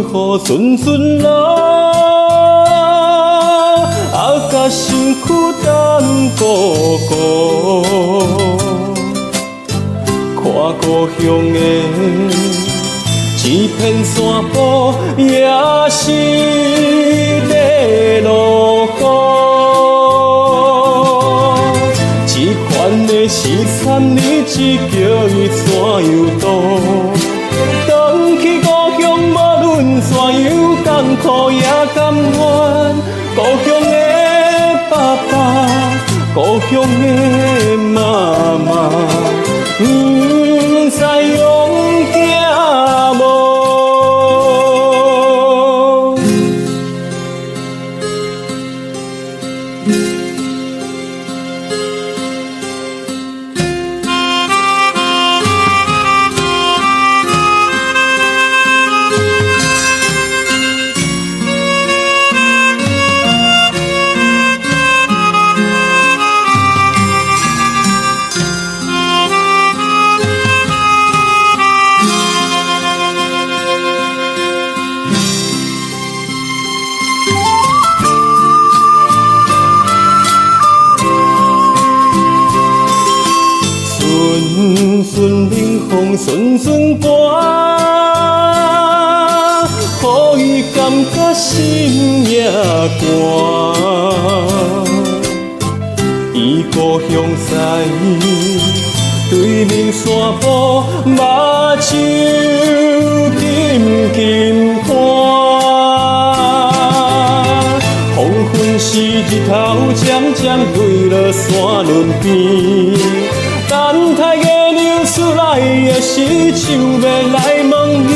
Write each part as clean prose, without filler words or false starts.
雨顺顺流，甲身躯等孤孤，看故乡的一片山坡，也是在落雨。一款的13年，只叫伊山又多。回去故乡，无论山又艰苦也甘愿。故乡的爸爸，故乡的妈妈，不知用囝无。顺顺冷风顺顺刮，予伊感觉心也寒。伊故乡西，对面山坡，目睭金金看。黄昏时，日头渐渐落落山仑边。等待月亮出来的时，就要来问你，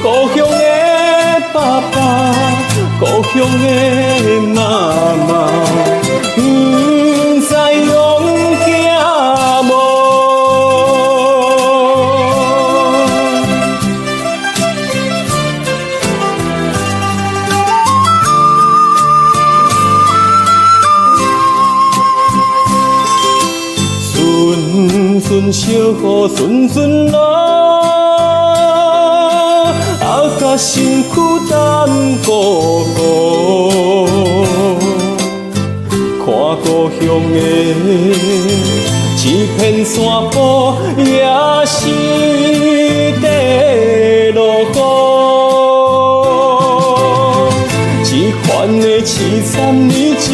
故乡的爸爸，故乡的妈妈，不知用囝无？顺顺小雨顺顺流，甲身躯等孤孤，看故乡的一片山坡，也是在落雨。一款的凄惨日子，